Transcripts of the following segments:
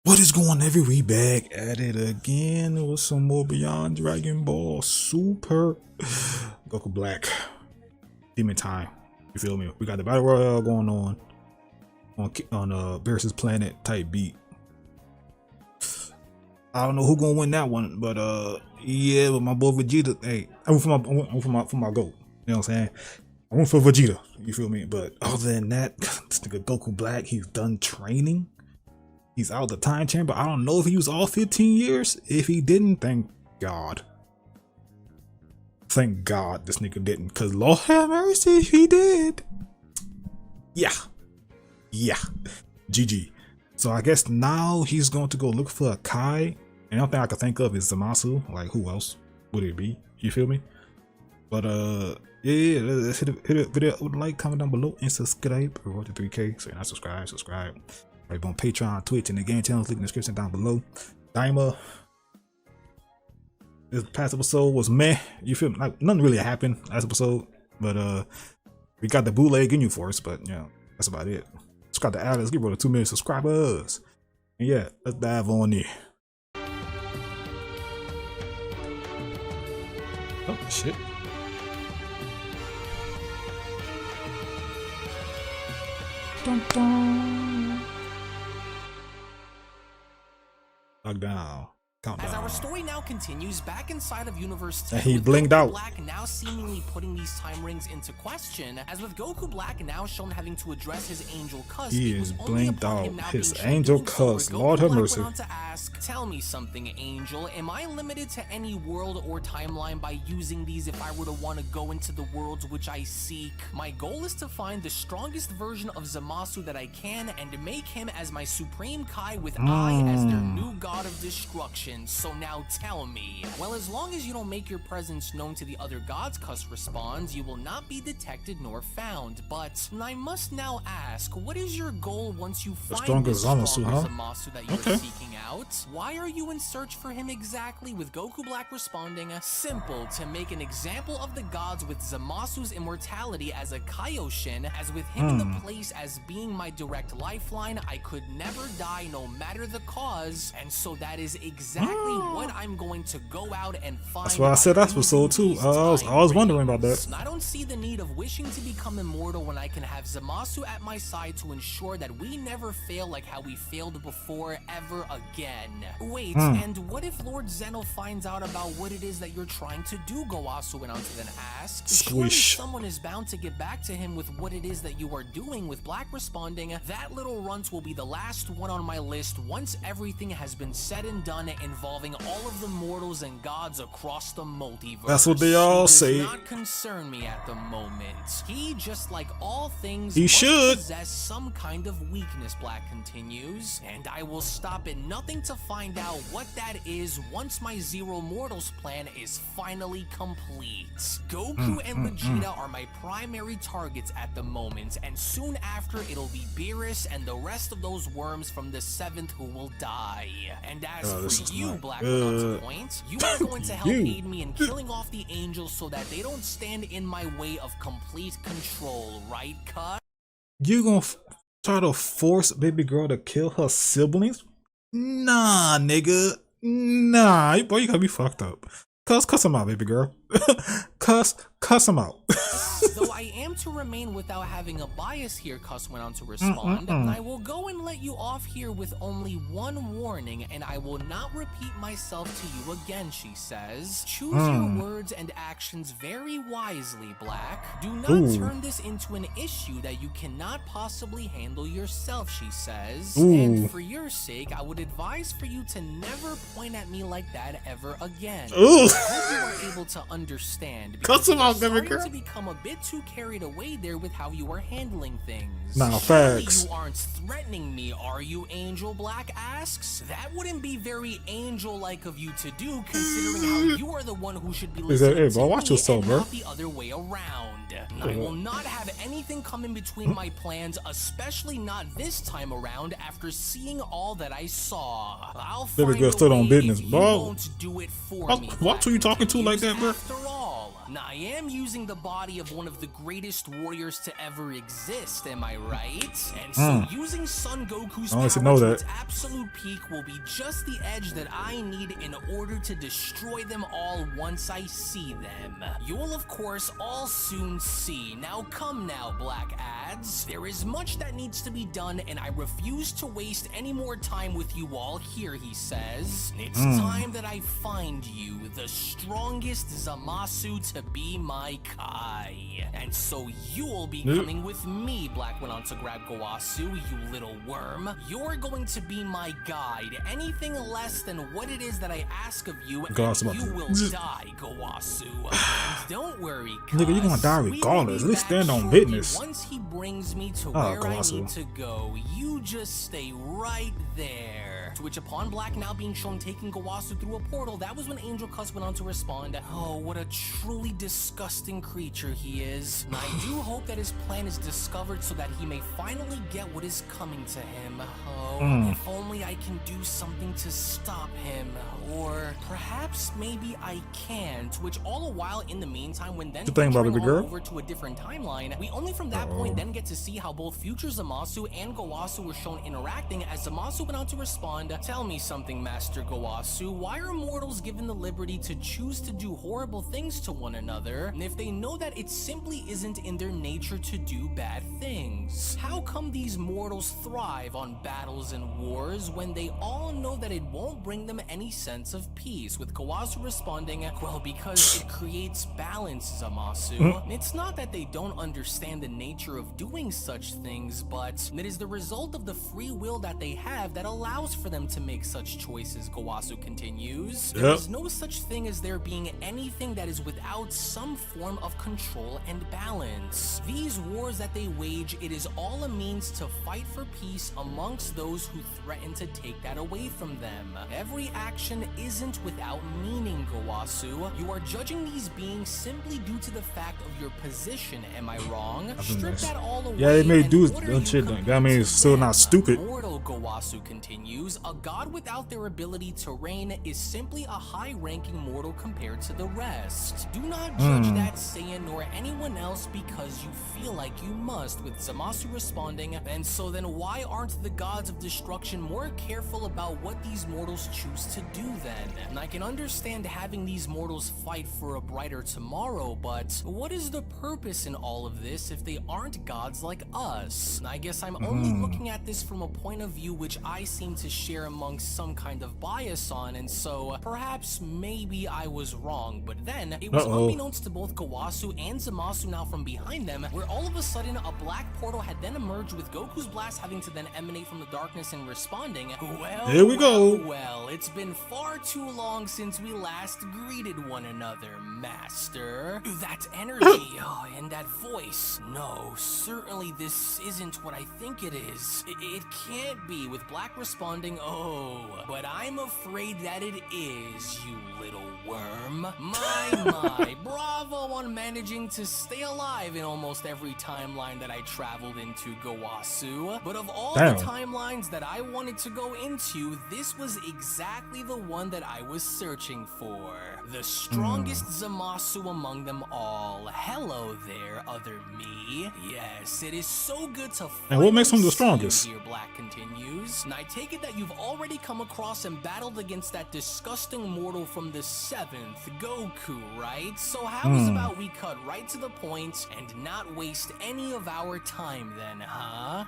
What is going on, we back at it again with some more Beyond Dragon Ball Super Goku Black Demon Time. You feel me? We got the Battle Royale going on versus Planet type beat. I don't know who gonna win that one, but yeah, with my boy Vegeta. Hey, I went for my GOAT. You know what I'm saying? I went for Vegeta. You feel me? But other than that, this nigga Goku Black, he's done training. He's out of the time chamber. I don't know if he was all 15 years. If he didn't, thank God. Thank God this nigga didn't. Because Lord have mercy if he did. Yeah. GG. So I guess now he's going to go look for a Kai. And the only thing I can think of is Zamasu. Like, who else would it be? You feel me? But yeah, let's hit a video with a like, comment down below, and subscribe. We're going to 3K. So you're not subscribe. Right, on Patreon, Twitch, and the game channels, link in the description down below. Daima, this past episode was meh. You feel me? Like nothing really happened last episode, but we got the bootleg in you for us. But yeah, that's about it. Subscribe to Alex, give her 2 million subscribers, and yeah, let's dive on in. Oh shit! Dun, dun. Lockdown. Countdown. As our story now continues, back inside of Universe 10, and he with blinked Goku out. Black now seemingly putting these time rings into question, as with Goku Black now shown having to address his angel cuss. He is blinked out. His angel cuss. Lord have mercy. Went on to ask, tell me something, Angel. Am I limited to any world or timeline by using these if I were to want to go into the worlds which I seek? My goal is to find the strongest version of Zamasu that I can and make him as my supreme Kai with I as their new god of destruction. So now tell me. Well, as long as you don't make your presence known to the other gods, Cuss responds, you will not be detected nor found. But I must now ask, what is your goal once you find the Zamasu, huh? Zamasu that you're seeking out? Why are you in search for him exactly? With Goku Black responding, simple, to make an example of the gods with Zamasu's immortality as a Kaioshin, as with him in the place as being my direct lifeline, I could never die no matter the cause, and so that is exactly what I'm going to go out and find. That's why I said that's episode 2. I was wondering about that. I don't see the need of wishing to become immortal when I can have Zamasu at my side to ensure that we never fail like how we failed before ever again. Wait, and what if Lord Zeno finds out about what it is that you're trying to do? Goasu went on to then ask. Surely someone is bound to get back to him with what it is that you are doing, with Black responding, that little runt will be the last one on my list once everything has been said and done involving all of the mortals and gods across the multiverse. That's what they all say. Does not concern me at the moment. He, just like all things, he should possess some kind of weakness, Black continues, and I will stop at nothing to find out what that is once my Zero Mortals plan is finally complete. Goku and Vegeta are my primary targets at the moment, and soon after it'll be Beerus and the rest of those worms from the 7th who will die. And as for you, Black went on to point, you are going to help aid me in killing off the angels so that they don't stand in my way of complete control, right, Cut? You gonna try to force baby girl to kill her siblings? Nah, nigga. Nah, boy, you gotta be fucked up. Cuss him out, baby girl. cuss him out. Though I am to remain without having a bias here, Cuss went on to respond, I will go and let you off here with only one warning, and I will not repeat myself to you again, she says. Choose your words and actions very wisely, Black. Do not turn this into an issue that you cannot possibly handle yourself, she says. And for your sake, I would advise for you to never point at me like that ever again. I hope you are able to understand, because you are starting to become a bit too carried away there with how you are handling things. Nah, surely facts. You aren't threatening me, are you, Angel? Black asks. That wouldn't be very angel-like of you to do, considering how you are the one who should be listening hey, bro, watch yourself, bro. not the other way around. I will not have anything come in between my plans, especially not this time around after seeing all that I saw. I'll find girl stood on business, if you bro. won't do it for me. What are you talking to like that, bro? After all, Now, I am using the body of one of the greatest warriors to ever exist, am I right? And so using Son Goku's power to its absolute peak will be just the edge that I need in order to destroy them all once I see them. You'll of course all soon see. Now come now, Black Ads. There is much that needs to be done and I refuse to waste any more time with you all here, he says. It's time that I find you, the strongest Zamasu to be my Kai. And so you'll be coming with me, Black went on to grab Gowasu, you little worm. You're going to be my guide. Anything less than what it is that I ask of you, and you will die, Gowasu. And don't worry, nigga, you gonna die regardless. At least stand on business. Once he brings me to where I need to go, you just stay right there. To which upon Black now being shown taking Gowasu through a portal, that was when Angel Cuss went on to respond, oh, what a truly disgusting creature he is. And I do hope that his plan is discovered so that he may finally get what is coming to him. Oh, if only I can do something to stop him. Or perhaps maybe I can. To which all the while in the meantime, when then over to a different timeline, we only from that point then get to see how both future Zamasu and Gowasu were shown interacting as Zamasu went on to respond, tell me something, Master Gowasu, why are mortals given the liberty to choose to do horrible things to one another, and if they know that it simply isn't in their nature to do bad things? How come these mortals thrive on battles and wars when they all know that it won't bring them any sense of peace? With Gowasu responding, well, because it creates balance, Zamasu. It's not that they don't understand the nature of doing such things, but it is the result of the free will that they have that allows for them to make such choices, Gowasu continues. There is no such thing as there being anything that is without some form of control and balance. These wars that they wage, it is all a means to fight for peace amongst those who threaten to take that away from them. Every action isn't without meaning, Gowasu. You are judging these beings simply due to the fact of your position, am I wrong? Strip that all away. Yeah, they may do shit. That means it's still not stupid. Mortal, Gowasu continues, a god without their ability to reign is simply a high-ranking mortal compared to the rest. Do not judge that Saiyan nor anyone else because you feel like you must, with Zamasu responding, and so then why aren't the gods of destruction more careful about what these mortals choose to do then? And I can understand having these mortals fight for a brighter tomorrow, but what is the purpose in all of this if they aren't gods like us? And I guess I'm only looking at this from a point of view which I seem to share amongst some kind of bias on, and so perhaps maybe I was wrong. But then it was unbeknownst to both Gowasu and Zamasu now from behind them, where all of a sudden a black portal had then emerged with Goku's blast having to then emanate from the darkness and responding, well, here we go. Well, it's been far too long since we last greeted one another, Master. That energy and that voice. No, certainly this isn't what I think it is. It can't be, with Black responding, oh, but I'm afraid that it is, you little worm. My, bravo on managing to stay alive in almost every timeline that I traveled into, Gowasu. But of all the timelines that I wanted to go into, this was exactly the one that I was searching for. The strongest Zamasu among them all. Hello there, other me. Yes, it is so good to find. And what makes him the strongest? Here, Black continues. And I take it that you've already come across and battled against that disgusting mortal from the 7th, Goku, right? So how is about we cut right to the point and not waste any of our time then, huh?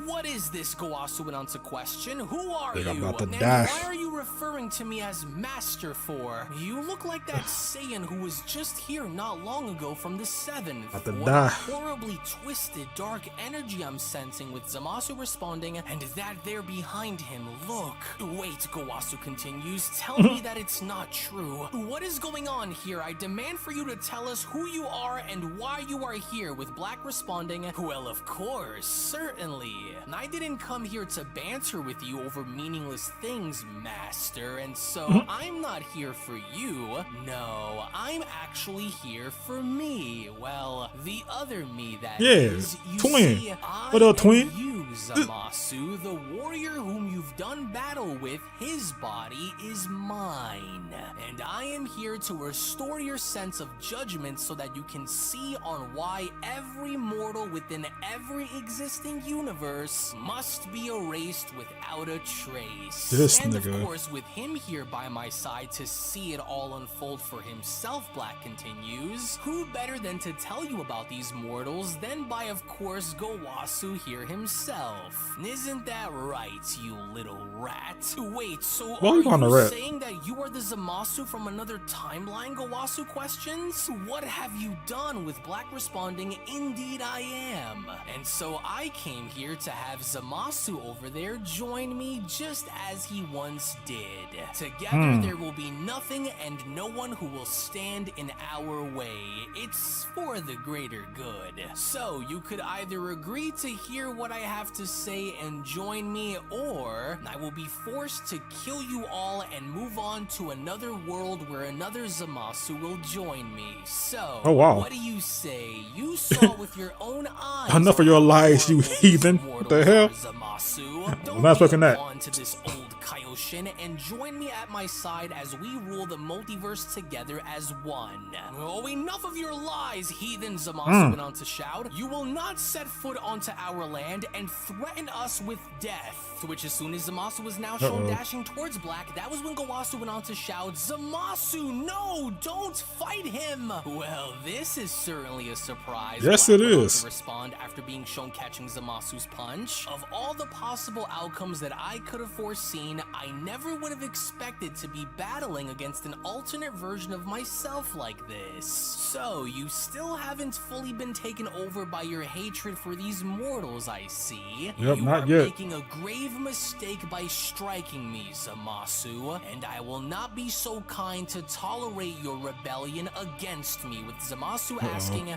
What is this, Gowasu went on to question? Who are you? I'm about to and die. why are you referring to me as Master for? You look like that Saiyan who was just here not long ago from the 7th. About to What die. a horribly twisted, dark energy I'm sensing, with Zamasu responding, and that there behind him, look. Wait, Gowasu continues, tell me that it's not true. What is going on here? I demand for you to tell us who you are and why you are here, with Black responding, well, of course, certainly. And I didn't come here to banter with you over meaningless things, Master. Master, and so I'm not here for you. No, I'm actually here for me. Well, the other me, that is. You twin. See, What up, twin? You, Zamasu, the warrior whom you've done battle with, his body is mine. And I am here to restore your sense of judgment so that you can see on why every mortal within every existing universe must be erased without a trace. This and nigga. of course, with him here by my side to see it all unfold for himself, Black continues, who better than to tell you about these mortals than by, of course, Gowasu here himself. Isn't that right, you little rat? Wait, so Why are you calling a you rat? saying that you are the Zamasu from another timeline, Gowasu questions? What have you done? With Black responding, indeed I am. And so I came here to have Zamasu over there join me just as he once did. Together there will be nothing and no one who will stand in our way. It's for the greater good. So you could either agree to hear what I have to say and join me, or I will be forced to kill you all and move on to another world where another Zamasu will join me. So, Oh, wow. what do you say? You saw with your own eyes. Enough of your lies, you heathen. What the hell? Zamasu. Don't not fucking that. on to this old Kaioshin and join me at my side as we rule the multiverse together as one. Oh, enough of your lies, heathen, Zamasu went on to shout. You will not set foot onto our land and threaten us with death. To which, as soon as Zamasu was now shown dashing towards Black, that was when Gowasu went on to shout, Zamasu, no, don't fight him. Well, this is certainly a surprise. Yes, Black it went on is. to respond after being shown catching Zamasu's punch. Of all the possible outcomes that I could have foreseen, I never would have expected to be battling against an alternate version of myself like this. So, you still haven't fully been taken over by your hatred for these mortals, I see. Yep, You not are yet. making a grave mistake by striking me, Zamasu, and I will not be so kind to tolerate your rebellion against me, with Zamasu asking,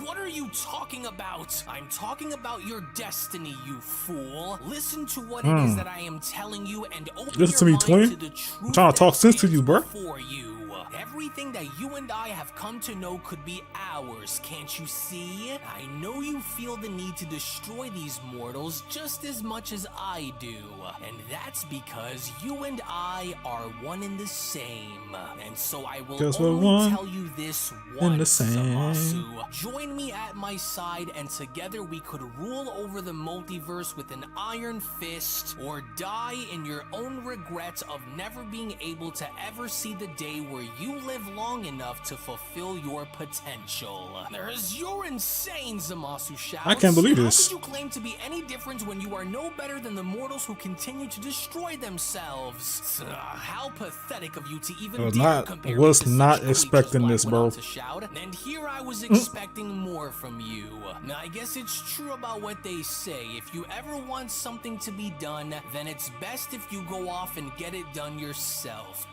What are you talking about? I'm talking about your destiny, you fool. Listen to what it is that I am telling you and open Listen to me, your twin. mind to the truth I'm trying to talk that sense to is you, bruh. before you. Everything that you and I have come to know could be ours, can't you see? I know you feel the need to destroy these mortals just as much as I do, and that's because you and I are one and the same. And so I will 'Cause we're only one tell you this and the once, same. Zamasu. Join me at my side, and together we could rule over the multiverse with an iron fist, or die in your own regret of never being able to ever see the day where you live long enough to fulfill your potential. You're insane, Zamasu shouts. I can't believe How this. could you claim to be any different when you are no better than the mortals who continue to destroy themselves? How pathetic of you to even dare compare me to such not creatures, expecting Black this, went bro. on to shout. And here I was expecting more from you. Now, I guess it's true about what they say. If you ever want something to be done, then it's best if you go off and get it done yourself.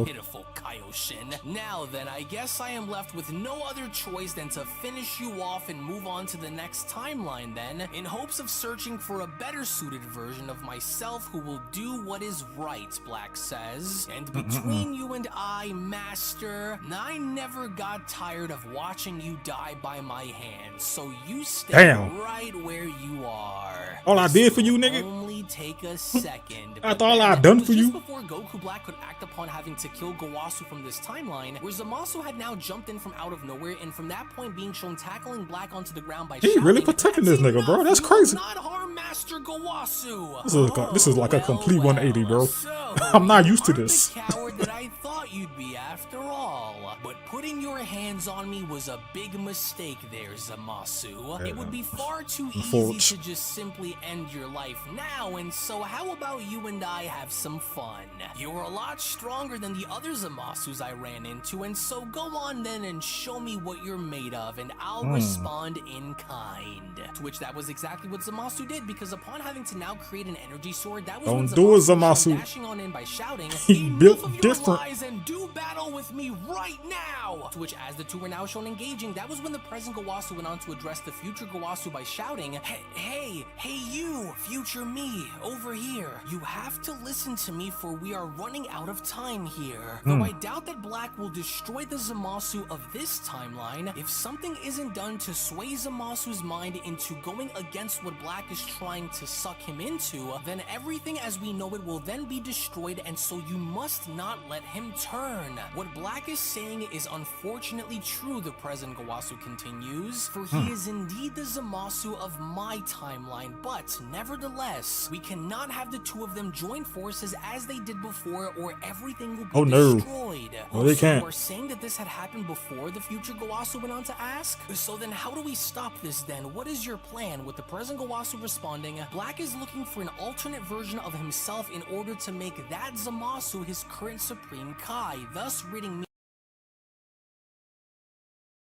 Pitiful Kaioshin. Now then, I guess I am left with no other choice than to finish you off and move on to the next timeline then, in hopes of searching for a better suited version of myself who will do what is right, Black says. And between you and I, Master, I never got tired of watching you die by my hand, so you stay right where you are. All I did for you, nigga? Only take a second. After all I done for you? Just before Goku Black could act upon having to kill Gowasu from this timeline, where Zamasu had now jumped in from out of nowhere, and from that point being shown tackling Black onto the ground by He really protecting this nigga, bro. That's crazy. Not harm Master Gowasu. This is like a complete 180, bro. So I'm not used to you aren't this. the coward that I thought you'd be after all. But putting your hands on me was a big mistake there, Zamasu. It would be far too easy to just simply end your life now, and so how about you and I have some fun? You're a lot stronger than the other Zamasus I ran into, and so go on then and show me what you're made of, and I'll respond in kind. To which that was exactly what Zamasu did, because upon having to now create an energy sword, that was Don't when do it, Zamasu was Zamasu. dashing on in by shouting, He built "Enough of your different." lies and do battle battle with me right now! To which, as the two were now shown engaging, that was when the present Gowasu went on to address the future Gowasu by shouting, Hey you, future me, over here. You have to listen to me for we are running out of time here. Though I doubt that Black will destroy the Zamasu of this timeline, if something isn't done to sway Zamasu's mind into going against what Black is trying to suck him into, then everything as we know it will then be destroyed, and so you must not let him turn. What Black is saying is unfortunately true, the present Gowasu continues, for he is indeed the Zamasu of my timeline, but nevertheless, we cannot have the two of them join forces as they did before, or everything will be destroyed. No, they can't. You are saying that this had happened before, the future Gowasu went on to ask? So then how do we stop this then? What is your plan? With the present Gowasu responding, Black is looking for an alternate version of himself in order to make that Zamasu his current Supreme Kai, thus ridding me.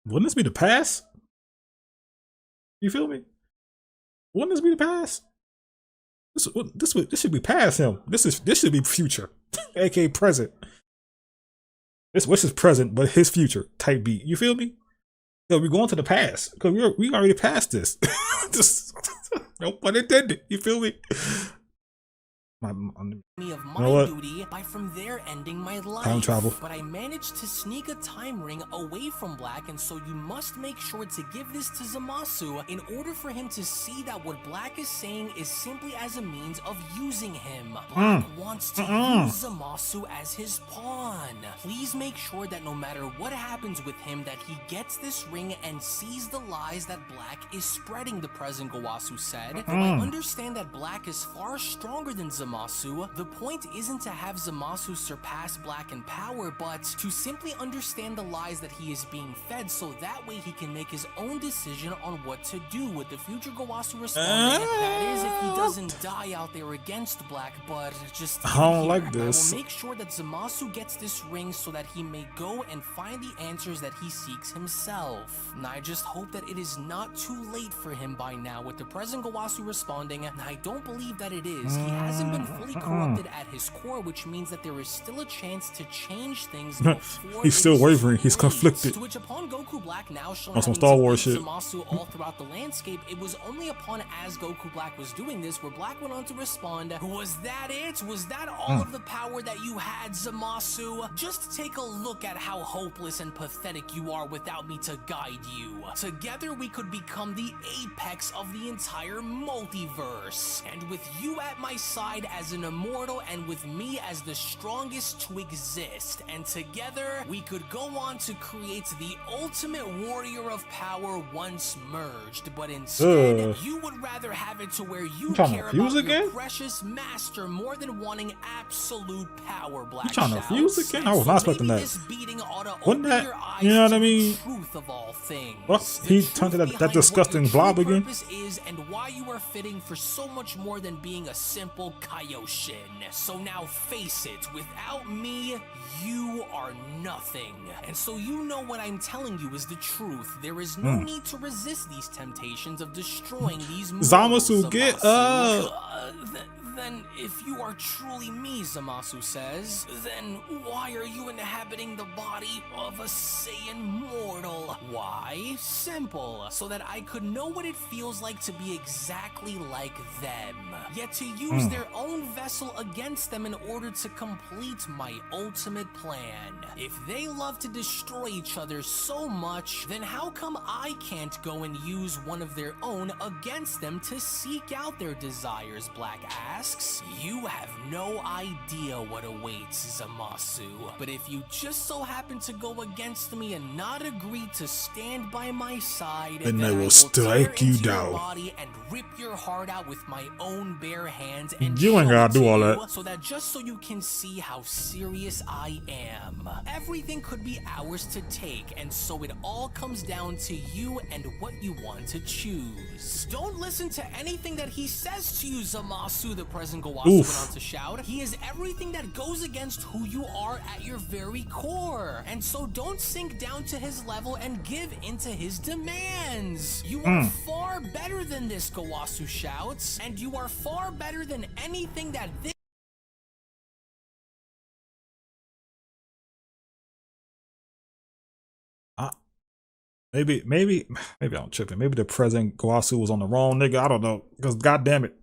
Wouldn't this be the past? You feel me? Wouldn't this be the past? This should be past him. This should be future, aka present. What's his present, but his future type beat. You feel me? So we're going to the past because we already passed this. Just no pun intended. You feel me? Me of my duty by from there ending my life. Time travel. But I managed to sneak a time ring away from Black, and so you must make sure to give this to Zamasu in order for him to see that what Black is saying is simply as a means of using him. Black wants to use Zamasu as his pawn. Please make sure that no matter what happens with him, that he gets this ring and sees the lies that Black is spreading, the present Gowasu said. Though I understand that Black is far stronger than Zamasu, the point isn't to have Zamasu surpass Black in power, but to simply understand the lies that he is being fed, so that way he can make his own decision on what to do. With the future Gowasu responding, that is if he doesn't die out there against Black, but just I don't like this. I will make sure that Zamasu gets this ring so that he may go and find the answers that he seeks himself. And I just hope that it is not too late for him by now. With the present Gowasu responding, I don't believe that it is. He hasn't been fully corrupted at his core, which means that there is still a chance to change things before he's still wavering. He's conflicted. To which upon Goku Black now showing on some Star Wars shit. Zamasu all throughout the landscape, it was only upon as Goku Black was doing this where Black went on to respond, was that it? Was that all of the power that you had, Zamasu? Just take a look at how hopeless and pathetic you are without me to guide you. Together we could become the apex of the entire multiverse. And with you at my side as an immortal, and with me as the strongest to exist, and together we could go on to create the ultimate warrior of power once merged. But instead, you would rather have it to where you care about your precious master more than wanting absolute power, Black. You trying to fuse again? I was not expecting that. Wouldn't that, you know what I mean? Truth of all things. What? He turned to that disgusting blob again? Is and why you are fitting for so much more than being a simple Kaioshin. So now face it, without me, you are nothing. And so you know what I'm telling you is the truth. There is no need to resist these temptations of destroying these Zamasu, get up! Then, if you are truly me, Zamasu says, then why are you inhabiting the body of a Saiyan mortal? Why? Simple. So that I could know what it feels like to be exactly like them. Yet to use their own vessel against them in order to complete my ultimate plan. If they love to destroy each other so much, then how come I can't go and use one of their own against them to seek out their desires, Black asks. You have no idea what awaits, Zamasu. But if you just so happen to go against me and not agree to stand by my side, then I will strike you down. Body and rip your heart out with my own bare hands, and you ain't gotta do all that. So that just so you can see how serious I am. Everything could be ours to take, and so it all comes down to you and what you want to choose. Don't listen to anything that he says to you, Zamasu, the present Gowasu went on to shout. He is everything that goes against who you are at your very core. And so don't sink down to his level and give into his demands. You are far better than this, Gowasu shouts, and you are far better than anything that this Maybe I'm tripping. Maybe the President Gowasu was on the wrong nigga. I don't know. Because goddamn it.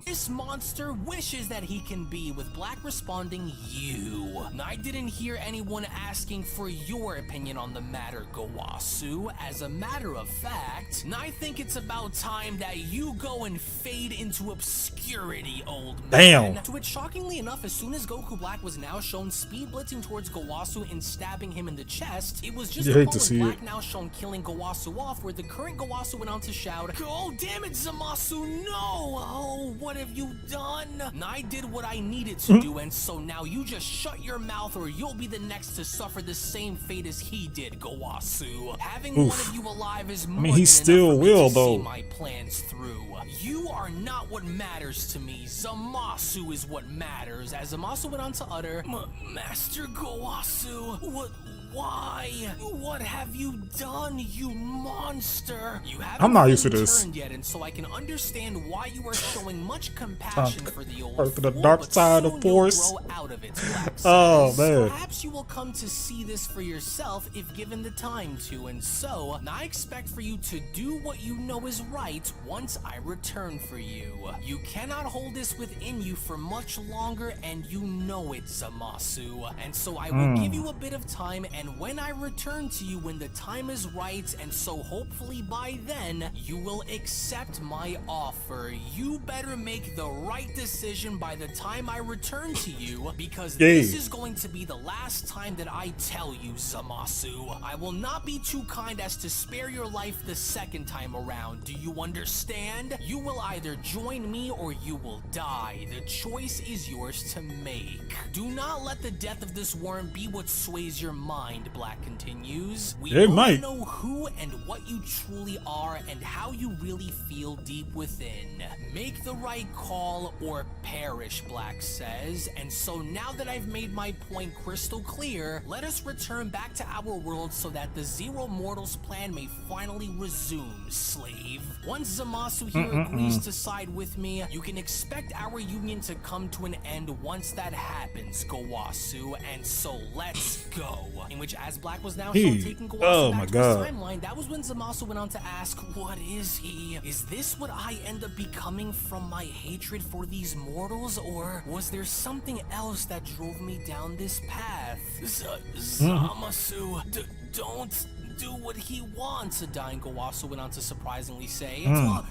This monster wishes that he can be, with Black responding, you. I didn't hear anyone asking for your opinion on the matter, Gowasu. As a matter of fact, I think it's about time that you go and fade into obscurity, old man. Damn. To which, shockingly enough, as soon as Goku Black was now shown speed blitzing towards Gowasu and stabbing him in the chest, it was just You the hate to see Black it. now shown killing Gowasu off, where the current Gowasu went on to shout, "Oh damn it, Zamasu, no! Oh, what have you done?" I did what I needed to do, and so now you just shut your mouth or you'll be the next to suffer the same fate as he did, Gowasu. Having one of you alive is more he than still enough for me will, to though. see my plans through. You are not what matters to me. Zamasu is what matters. As Zamasu went on to utter, Master Gowasu, why? What have you done, you monster? You haven't I'm not used to this. turned yet, and so I can understand why you are showing much compassion for the old For the fool, dark but side of soon Force. you'll grow out of it, Black Oh, says. man. Perhaps you will come to see this for yourself if given the time to, and so I expect for you to do what you know is right once I return for you. You cannot hold this within you for much longer, and you know it, Zamasu. And so I will give you a bit of time, and when I return to you when the time is right, and so hopefully by then, you will accept my offer. You better make the right decision by the time I return to you, because this is going to be the last time that I tell you, Zamasu. I will not be too kind as to spare your life the second time around. Do you understand? You will either join me or you will die. The choice is yours to make. Do not let the death of this worm be what sways your mind, Black continues. We It both might. know who and what you truly are and how you really feel deep within. Make the right call or perish, Black says. And so now that I've made my point crystal clear, let us return back to our world so that the Zero Mortals plan may finally resume, slave. Once Zamasu here agrees to side with me, you can expect our union to come to an end once that happens, Gowasu, and so let's go. In which, as Black was now shown taking Gowasu back to his timeline, that was when Zamasu went on to ask, what is he? Is this what I end up becoming from my hatred for these mortals, or was there something else that drove me down this path? Zamasu, don't do what he wants, a dying Gowasu went on to surprisingly say.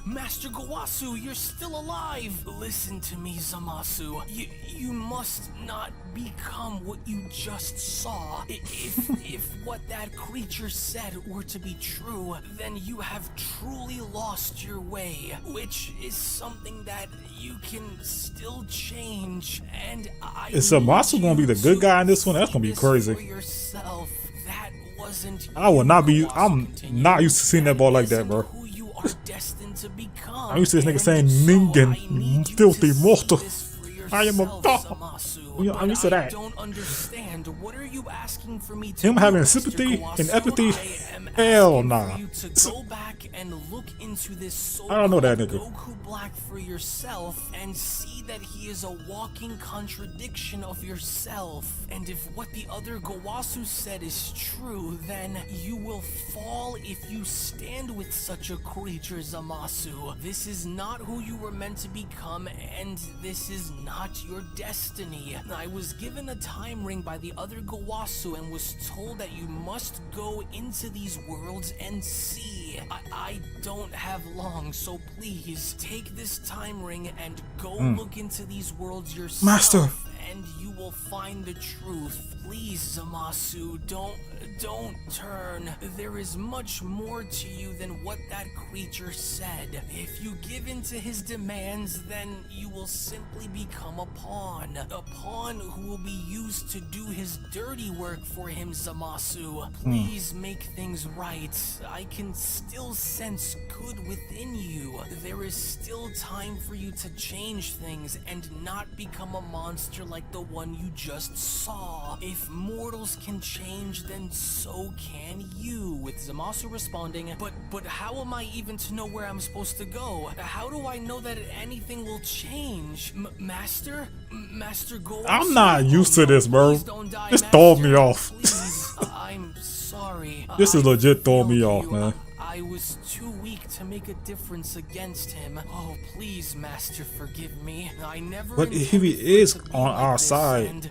Master Gowasu, you're still alive. Listen to me, Zamasu. You must not become what you just saw. If what that creature said were to be true, then you have truly lost your way, which is something that you can still change. And I Is Zamasu gonna be the good guy in this one? That's gonna be crazy. for yourself. That wasn't I will not be. Gowasu I'm continued. not used to seeing that ball like that, Isn't bro. who you are destined to become. I'm used to this nigga And saying, so "Ningen, I need you filthy to see mortal. this for I am a yourself, god." Zamasu. Yeah, I'm But used to that. I don't understand. What are you asking for me to Him do, having Master sympathy Gowasu? and empathy? I am Hell asking nah. for you to go back and look into this I don't know that so-called nigga. Goku Black for yourself and see that he is a walking contradiction of yourself. And if what the other Gowasu said is true, then you will fall if you stand with such a creature, Zamasu. This is not who you were meant to become, and this is not your destiny. I was given a time ring by the other Gowasu and was told that you must go into these worlds and see. I don't have long, so please take this time ring and go look into these worlds yourself. Master. And you will find the truth. Please, Zamasu, don't turn. There is much more to you than what that creature said. If you give in to his demands, then you will simply become a pawn. A pawn who will be used to do his dirty work for him, Zamasu. Please make things right. I can still sense good within you. There is still time for you to change things and not become a monster like the one you just saw. If mortals can change, then so can you. With Zamasu responding, but how am I even to know where I'm supposed to go? How do I know that anything will change? Master Gowasu? I'm not used to this, bro. Please don't die, This Master. throw me off. Please, I'm sorry. This is legit throwing me off, man. I was too weak to make a difference against him. Oh, please, Master, forgive me. I never. But if he is on our side,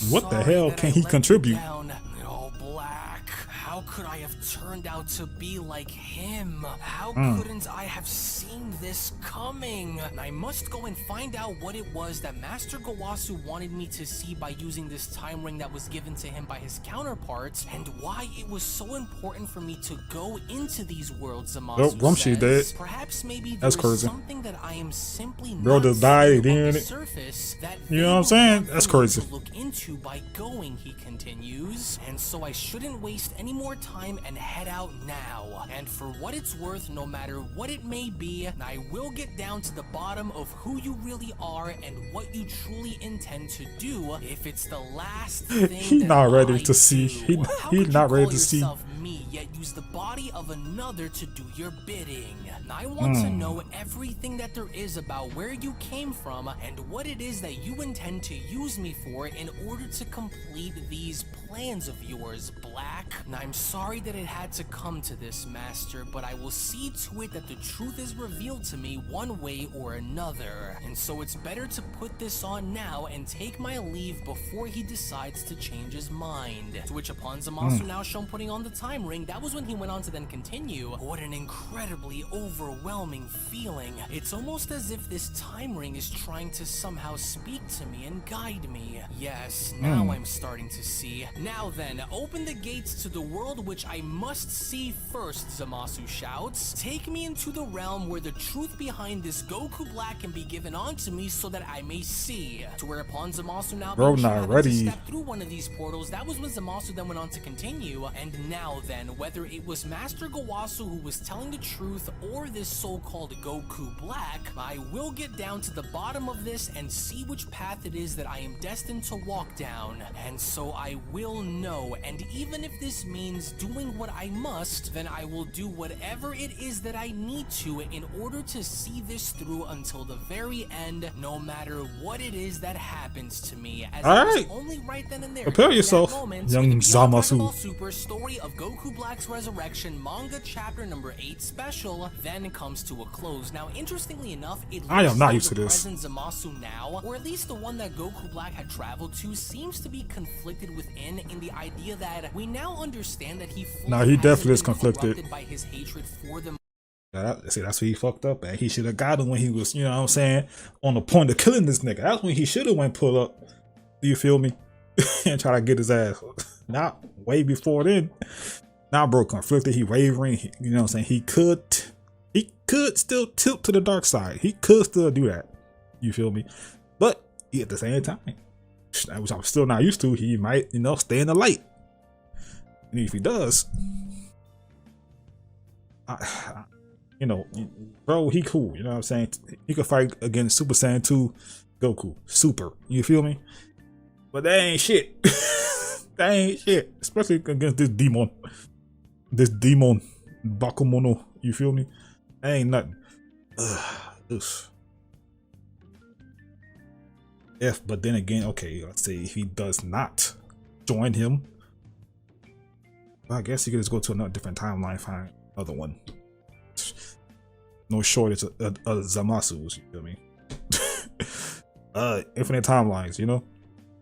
what the hell can he contribute? Oh, Black. How could I have turned out to be like him? How couldn't I have seen this coming? I must go and find out what it was that Master Gowasu wanted me to see by using this time ring that was given to him by his counterparts, and why it was so important for me to go into these worlds, Zamasu says. Dead. Perhaps maybe that's crazy. Something that I am simply bro not just died on in the it. surface that You know what I'm saying? That's crazy. to look into by going, he continues, and so I shouldn't waste any more time and head out now. And for what it's worth, no matter what it may be, I will get down to the bottom of who you really are and what you truly intend to do. If it's the last thing He's not ready to see. He's not ready to see. Me, yet use the body of another to do your bidding. I want to know everything that there is about where you came from and what it is that you intend to use me for in order to complete these plans of yours, Black. I'm sorry that it had to come to this, Master, but I will see to it that the truth is revealed to me one way or another. And so it's better to put this on now and take my leave before he decides to change his mind. To which upon Zamasu now shown putting on the time ring, that was when he went on to then continue. What an incredibly overwhelming feeling. It's almost as if this time ring is trying to somehow speak to me and guide me. Yes, now I'm starting to see. Now then, open the gates to the world which I must see first, Zamasu shouts. Take me into the realm where the truth behind this Goku Black can be given onto me so that I may see. To whereupon Zamasu now Bro, not ready. to step through one of these portals, that was when Zamasu then went on to continue. And now then, whether it was Master Gowasu who was telling the truth or this so-called Goku Black, I will get down to the bottom of this and see which path it is that I am destined to walk down. And so I will know, and even if this means doing what I must, then I will do whatever it is that I need to in order to see this through until the very end, no matter what it is that happens to me. As alright, only right then and there, prepare yourself, moment, young Zamasu. Super Story of Goku Black's Resurrection Manga Chapter number 8 special then comes to a close. Now, interestingly enough, it I am not looks used to the this. present Zamasu now, or at least the one that Goku Black had traveled to, seems to be conflicted within in the idea that we now understand that he definitely is conflicted by his hatred for the see, that's where he fucked up at. He should have got him when he was, you know what I'm saying, on the point of killing this nigga. That's when he should have went pull up. Do you feel me? And try to get his ass. Not way before then. Now bro conflicted, he wavering, you know what I'm saying? He could still tilt to the dark side. He could still do that. You feel me? But at the same time, which I'm still not used to, he might, you know, stay in the light. And if he does, you know, bro, he cool. You know what I'm saying? He could fight against Super Saiyan 2 Goku. Super. You feel me? But that ain't shit. That ain't shit. Especially against this demon. This demon. Bakumono. You feel me? That ain't nothing. But then again, okay, let's say if he does not join him, well, I guess he could just go to another different timeline, find another one. No shortage of Zamasus, you feel me? Infinite timelines, you know?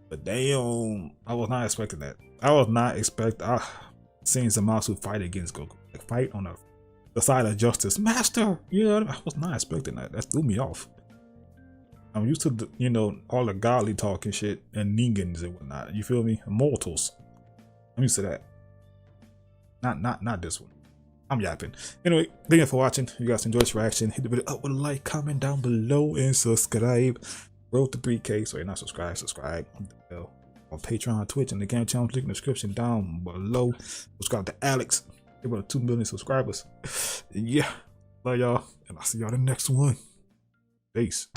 But damn, I was not expecting that. I was not expecting seeing Zamasu fight against Goku. Like, fight on the side of justice. Master! You know, I was not expecting that. That threw me off. I'm used to the, you know, all the godly talk and shit and Ningans and whatnot. You feel me? Immortals. I'm used to that. Not this one. I'm yapping. Anyway, thank you for watching. If you guys enjoyed this reaction, hit the video up with a like, comment down below, and subscribe. Road to 3K. So you're not subscribed, subscribe. On Patreon, Twitch, and the game channel. Link in the description down below. Subscribe to Alex. We're about 2 million subscribers. Yeah. Love y'all. And I'll see y'all in the next one. Peace.